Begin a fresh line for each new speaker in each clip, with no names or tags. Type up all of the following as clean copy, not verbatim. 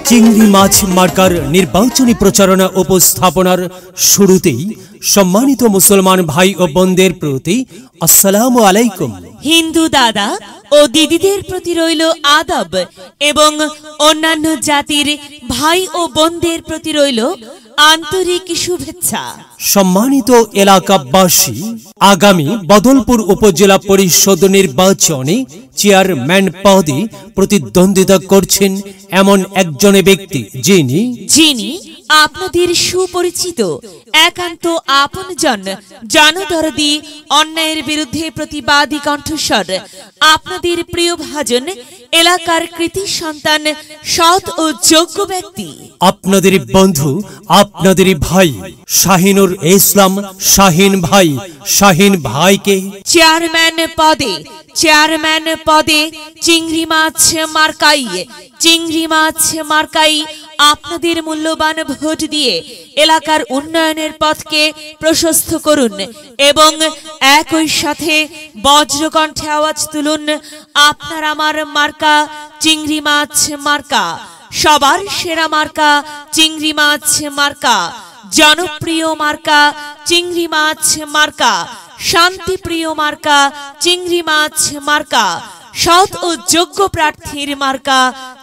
চিংড়ি মাছ মার্কার নির্বাচনী প্রচারণা উপস্থাপনার শুরুতেই সম্মানিত মুসলমান ভাই ও বোনদের প্রতি আসসালামু আলাইকুম।
হিন্দু দাদা ও দিদিদের প্রতি রইল আদব এবং অন্যান্য জাতির ভাই ও বোনদের প্রতি রইল আন্তরিক শুভেচ্ছা।
সম্মানিত এলাকাবাসী, আগামী বদলপুর উপজেলা পরিষদ নির্বাচনে চেয়ারম্যান পদে প্রতিদ্বন্দ্বিতা করছেন এমন একজন ব্যক্তি যিনি
আপনাদের সুপরিচিত, একান্ত আপনজন, জনদরদি, অন্যায়ের বিরুদ্ধে প্রতিবাদী কণ্ঠস্বর, আপনাদের প্রিয় ভাজন, এলাকার কৃতি সন্তান, সৎ ও যোগ্য ব্যক্তি,
আপনাদের বন্ধু, আপনাদের ভাই শাহিনুর ইসলাম শাহিন ভাইকে
চেয়ারম্যান পদে চিংড়ি মাছ মার্কাই আপনাদের মূল্যবান ভোট দিয়ে এলাকার উন্নয়নের পথকে প্রশস্ত করুন এবং একই সাথে বজ্রকণ্ঠে আওয়াজ তুলুন, আপনার আমার মার্কা চিংড়ি মাছ মার্কা, সবার সেরা মার্কা চিংড়ি মাছ মার্কা, জনপ্রিয় মার্কা চিংড়ি মাছ মার্কা, শান্তিপ্রিয় মার্কা চিংড়ি মাছ মার্কা, সৎ ও যোগ্য প্রার্থীর মার্কা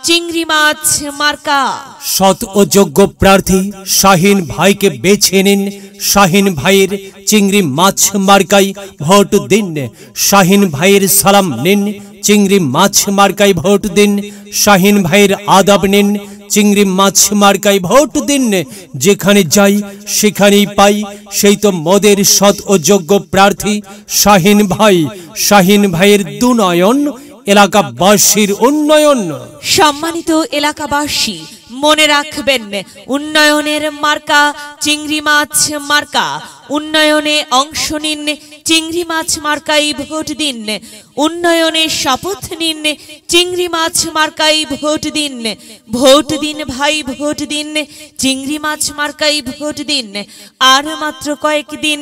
চিংড়ি মাছ মার্কা।
সৎ ও যোগ্য প্রার্থী শাহিন ভাইকে বেছে নিন। শাহিন ভাইয়ের চিংড়ি মাছ মার্কাই ভোট দিন। শাহিন ভাইয়ের সালাম নিন, চিংড়ি মাছ মার্কাই ভোট দিন। শাহিন ভাইয়ের আদাব নিন, চিংড়ি মাছ মার্কাই ভোট দিন। যেখানে যাই সেখানেই পাই সেই তো মোদের সৎ ও যোগ্য প্রার্থী শাহিন ভাইয়ের দুনয়ন, এলাকাবাসীর উন্নয়ন।
সম্মানিত এলাকাবাসী, মনে রাখবেন, উন্নয়নের মার্কা চিংড়ি মাছ মার্কা। উন্নয়নে অংশ নিন, চিংড়ি মাছ মার্কাই ভোট দিন। উন্নয়নে শপথ নিন, চিংড়ি মাছ মার্কাই ভোট দিন। ভোট দিন ভাই, ভোট দিন, চিংড়ি মাছ মার্কাই ভোট দিন। আর মাত্র কয়েকদিন,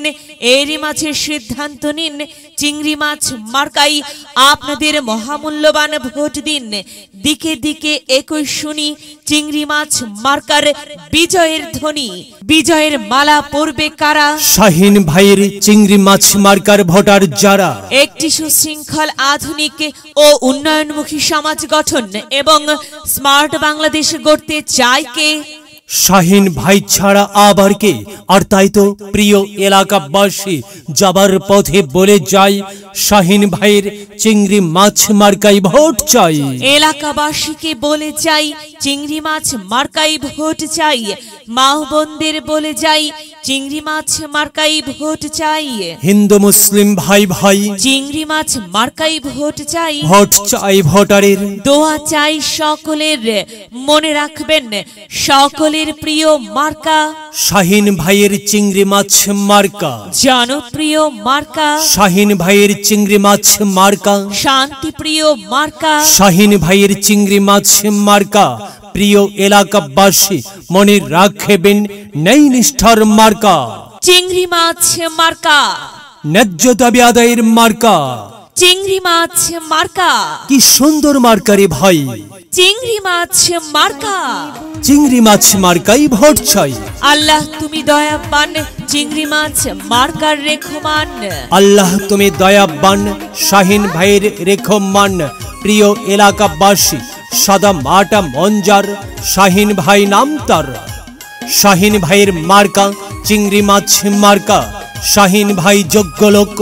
এরই মাঝে সিদ্ধান্ত নিন, চিংড়ি মাছ মার্কাই আপনাদের মহামূল্যবান ভোট দিন। দিকে দিকে একই শুনি চিংড়ি মাছ মার্কার বিজয়ের ধ্বনি। বিজয়ের মালা পরবে কারা?
শাহিন ভাইয়ের চিংড়ি মাছ মার্কার ভোটার যারা
একটি সুশৃঙ্খল, আধুনিক ও উন্নয়নমুখী সমাজ গঠন এবং স্মার্ট বাংলাদেশ গড়তে চায় কে?
শাহিন ভাই ছাড়া আবার কে? আর তাই তো প্রিয় এলাকাবাসী, যাবার পথে বলে যাই, শাহিন ভাইয়ের চিংড়ি মাছ মার্কাই ভোট চাই।
এলাকাবাসীকে বলে যাই, চিংড়ি মাছ মার্কাই ভোট চাই। মা বোনদের বলে যাই, চিংড়ি মাছ মার্কাই ভোট চাই।
হিন্দু মুসলিম ভাই
চিংড়ি মাছ মার্কাই ভোট চাই।
ভোট চাই ভোটারের,
দোয়া চাই সকলের। মনে রাখবেন, সকলের প্রিয় মার্কা
শাহিন ভাইয়ের চিংড়ি মাছ মার্কা,
জনপ্রিয় মার্কা
শাহিন ভাইয়ের চিংড়ি মাছ মার্কা,
শান্তিপ্রিয় মার্কা
শাহিন ভাইয়ের চিংড়ি মাছ মার্কা। প্রিয় এলাকাবাসী, মনে রাখবেন, নেই নিষ্ঠার মার্কা
চিংড়ি মাছ মার্কা,
ন্যায্য দাবি আদায়ের মার্কা
চিংড়ি মাছ মার্কা।
কি সুন্দর মার্কারে ভাই,
চিংড়ি মাছ মার্কা।
চিংড়ি মাছ মার্কাই ভোট চাই।
আল্লাহ তুমি দয়াবান, চিংড়ি মাছ মার্কার রেখমান।
আল্লাহ তুমি দয়াবান, শাহিন ভাইয়ের রেখমান। প্রিয় এলাকাবাসী, সাদা মাটা মঞ্জার শাহিন ভাই নাম তার। শাহিন ভাইয়ের মার্কা চিংড়ি মাছ মার্কা। শাহিন ভাই যোগ্য লোক,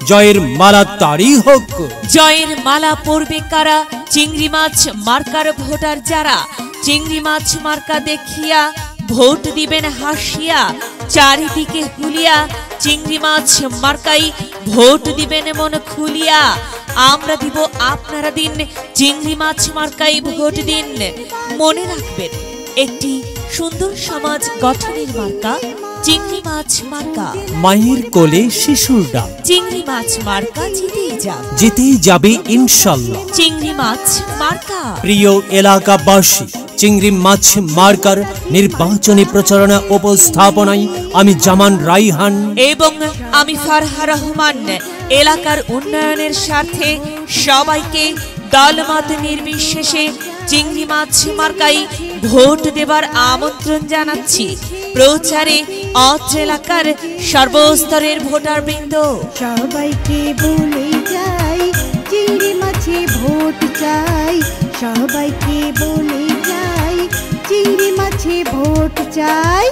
জয়ের মালা তারই হোক।
জয়ের মালা পরবে কারা? চিংড়ি মাছ মার্কার ভোটার যারা। চিংড়ি মাছ মার্কা দেখিয়া ভোট দিবেন হাসিয়া, চারিদিকে হুলিয়া চিংড়ি মাছ মার্কাই ভোট দিবেন মন খুলিয়া। আমরা দিব, আপনারা দিন, চিংড়ি মাছ মার্কাই ভোট দিন। মনে রাখবেন, একটি সুন্দর সমাজ গঠনের মার্কা চিংড়ি মাছ মার্কা।
মায়ের কোলে শিশুর ডাক,
চিংড়ি মাছ মার্কা
জিতেই যাবে ইনশাল্লাহ।
চিংড়ি মাছ মার্কা।
প্রিয় এলাকাবাসী, চিংড়ি মাছ মার্কার নির্বাচনী প্রচারণা উপস্থাপনায় আমি জামান রাইহান
এবং আমি ফারহা রহমান এলাকার উন্নয়নের স্বার্থে সবাইকে দলমত নির্বিশেষে চিংড়ি মাছ মার্কাই ভোট দেবার আমন্ত্রণ জানাচ্ছি। প্রচারে অত্র এলাকার সর্বস্তরের ভোটারবৃন্দ।
সবাইকে বলে যাই চিংড়ি মাছে ভোট চাই, সবাইকে বলে যাই চিংড়ি মাছে ভোট চাই।